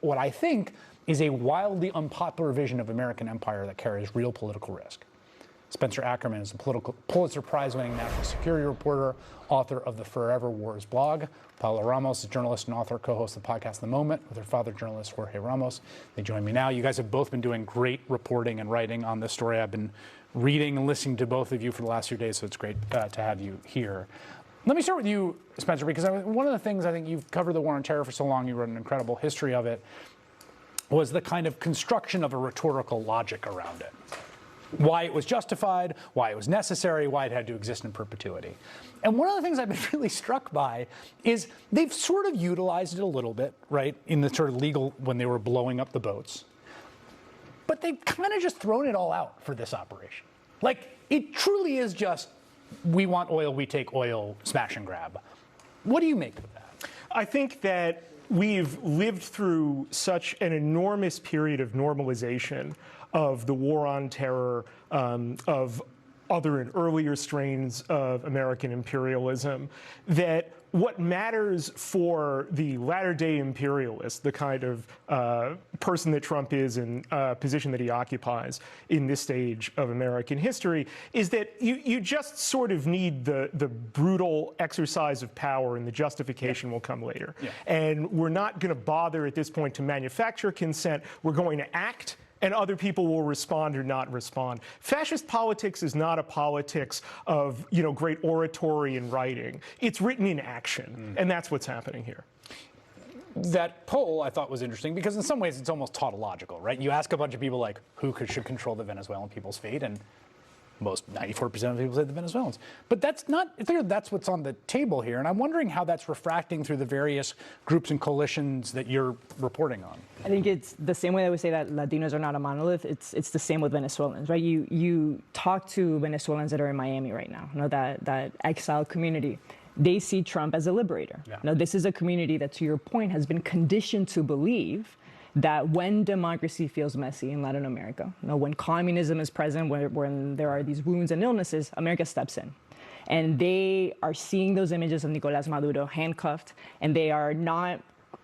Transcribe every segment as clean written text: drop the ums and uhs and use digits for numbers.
what I think is a wildly unpopular vision of American empire that carries real political risk. Spencer Ackerman is a Pulitzer Prize-winning national security reporter, author of the Forever Wars blog. Paola Ramos is a journalist and author, co-host of the podcast The Moment with her father, journalist Jorge Ramos. They join me now. You guys have both been doing great reporting and writing on this story. I've been reading and listening to both of you for the last few days, so it's great to have you here. Let me start with you, Spencer, because one of the things I think you've covered the war on terror for so long, you wrote an incredible history of it, was the kind of construction of a rhetorical logic around it. Why it was justified, why it was necessary, why it had to exist in perpetuity. And one of the things I've been really struck by is they've sort of utilized it a little bit, right, in the sort of legal, when they were blowing up the boats. But they've kind of just thrown it all out for this operation. Like, it truly is just, we want oil, we take oil, smash and grab. What do you make of that? I think that we've lived through such an enormous period of normalization of the war on terror, of other and earlier strains of American imperialism, that what matters for the latter-day imperialist, the kind of person that Trump is and position that he occupies in this stage of American history, is that you just sort of need the brutal exercise of power, and the justification will come later. Yeah. And we're not going to bother at this point to manufacture consent. We're going to act, and other people will respond or not respond. Fascist politics is not a politics of, great oratory and writing. It's written in action, and that's what's happening here. That poll I thought was interesting because in some ways it's almost tautological, right? You ask a bunch of people like who should control the Venezuelan people's fate, and most 94% of people say the Venezuelans. But that's not clear that's what's on the table here. And I'm wondering how that's refracting through the various groups and coalitions that you're reporting on. I think it's the same way that we say that Latinos are not a monolith. It's the same with Venezuelans, right? You talk to Venezuelans that are in Miami right now, that exiled community. They see Trump as a liberator. Yeah. Now, this is a community that, to your point, has been conditioned to believe that when democracy feels messy in Latin America, when communism is present, when there are these wounds and illnesses, America steps in. And they are seeing those images of Nicolas Maduro handcuffed, and they are not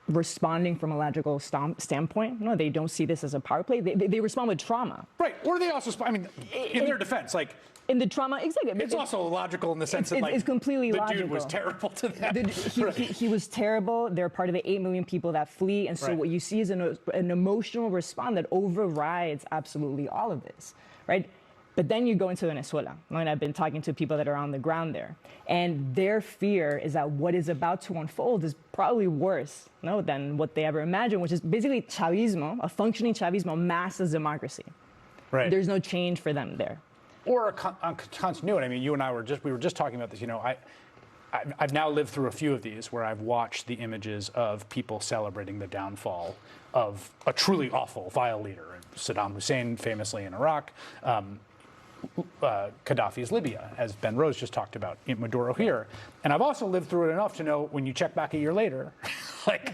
responding from a logical standpoint. No, they don't see this as a power play. They respond with trauma. Right, or they also, in their defense, like, in the trauma, exactly. It's also logical in the sense that, like, it's completely the logical. Dude was terrible to them. He was terrible. They're part of the 8 million people that flee. And so what you see is an emotional response that overrides absolutely all of this, right? But then you go into Venezuela, and I've been talking to people that are on the ground there, and their fear is that what is about to unfold is probably worse than what they ever imagined, which is basically Chavismo, a functioning Chavismo, masses democracy. Right. There's no change for them there. Or a continuity. I mean, you and I we were just talking about this. I've now lived through a few of these where I've watched the images of people celebrating the downfall of a truly awful, vile leader. Saddam Hussein, famously in Iraq, Gaddafi's Libya, as Ben Rose just talked about, in Maduro here. And I've also lived through it enough to know when you check back a year later, like,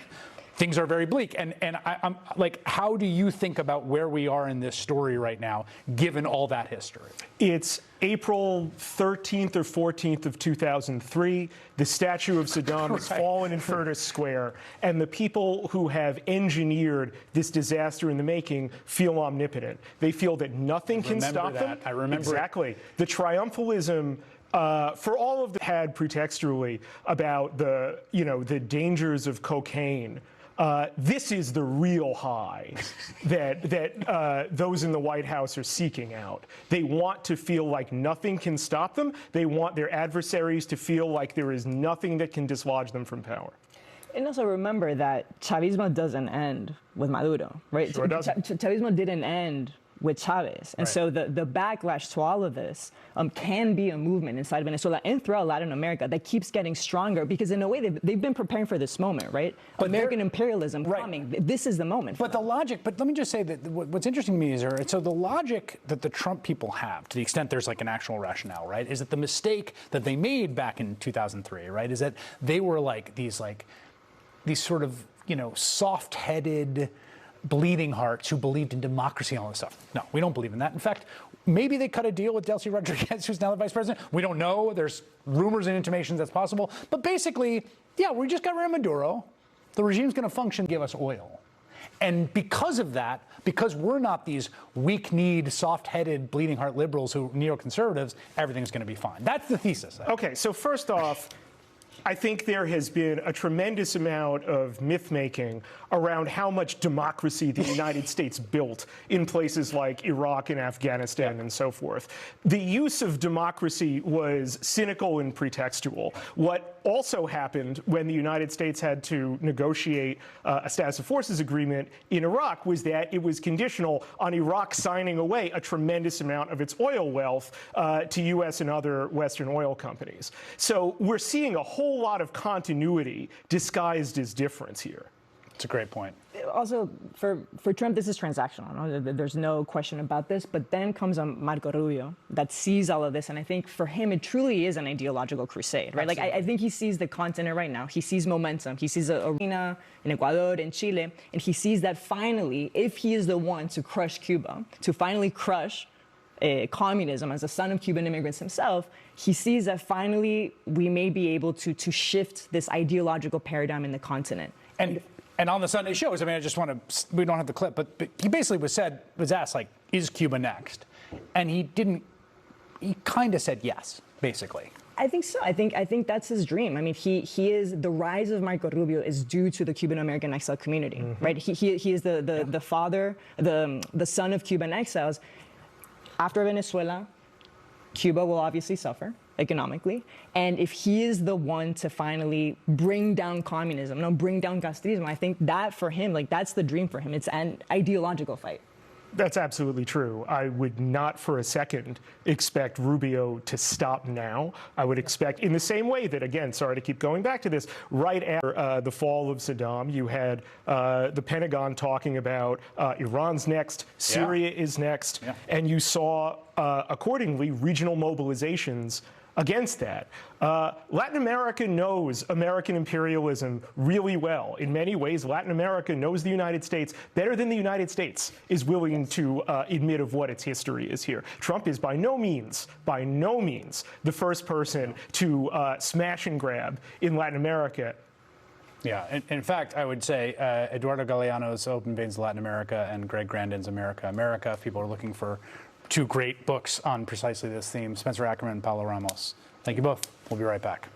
things are very bleak. And I'm like, how do you think about where we are in this story right now, given all that history? It's April 13th or 14th of 2003. The statue of Saddam has fallen in Furnace Square, and the people who have engineered this disaster in the making feel omnipotent. They feel that nothing can stop them. I remember exactly. The triumphalism. For all of the had pretextually about the dangers of cocaine, this is the real high that those in the White House are seeking out. They want to feel like nothing can stop them. They want their adversaries to feel like there is nothing that can dislodge them from power. And also remember that Chavismo doesn't end with Maduro, right? Sure doesn't. Chavismo didn't end with Chavez. And so the backlash to all of this can be a movement inside Venezuela and throughout Latin America that keeps getting stronger because, in a way, they've been preparing for this moment, right? But American imperialism coming. This is the moment. But the logic, but let me just say that what's interesting to me is, so the logic that the Trump people have, to the extent there's like an actual rationale, right, is that the mistake that they made back in 2003, right, is that they were like these sort of, soft-headed bleeding hearts who believed in democracy and all this stuff. No, we don't believe in that. In fact, maybe they cut a deal with Delcy Rodriguez, who's now the vice president. We don't know. There's rumors and intimations that's possible. But basically, yeah, we just got rid of Maduro. The regime's going to function, give us oil. And because of that, because we're not these weak-kneed, soft-headed, bleeding-heart liberals who neoconservatives, everything's going to be fine. That's the thesis. Okay, so first off, I think there has been a tremendous amount of myth-making around how much democracy the United States built in places like Iraq and Afghanistan and so forth. The use of democracy was cynical and pretextual. What also happened when the United States had to negotiate a status of forces agreement in Iraq was that it was conditional on Iraq signing away a tremendous amount of its oil wealth to U.S. and other Western oil companies. So we're seeing a whole lot of continuity disguised as difference here. It's a great point. Also, for Trump, this is transactional. No? There's no question about this. But then comes Marco Rubio that sees all of this. And I think for him, it truly is an ideological crusade, right? Absolutely. Like, I think he sees the continent right now. He sees momentum. He sees a arena in Ecuador, in Chile. And he sees that finally, if he is the one to crush Cuba, to finally crush communism as a son of Cuban immigrants himself, he sees that finally we may be able to shift this ideological paradigm in the continent. And on the Sunday shows, I mean, I just want to, we don't have the clip, but he basically was asked, like, is Cuba next? And he kind of said yes, basically. I think so. I think that's his dream. I mean, he is, the rise of Marco Rubio is due to the Cuban American exile community, right? He is the father, the son of Cuban exiles. After Venezuela, Cuba will obviously suffer economically. And if he is the one to finally bring down communism, bring down Castrismo, I think that for him, like, that's the dream for him. It's an ideological fight. That's absolutely true. I would not for a second expect Rubio to stop now. I would expect, in the same way that, again, sorry to keep going back to this, right after the fall of Saddam, you had the Pentagon talking about Iran's next, Syria is next, and you saw, accordingly, regional mobilizations against that. Latin America knows American imperialism really well. In many ways, Latin America knows the United States better than the United States is willing to admit of what its history is here. Trump is by no means the first person to smash and grab in Latin America. Yeah, in fact, I would say Eduardo Galeano's Open Veins Latin America and Greg Grandin's America, if people are looking for two great books on precisely this theme. Spencer Ackerman and Paola Ramos. Thank you both. We'll be right back.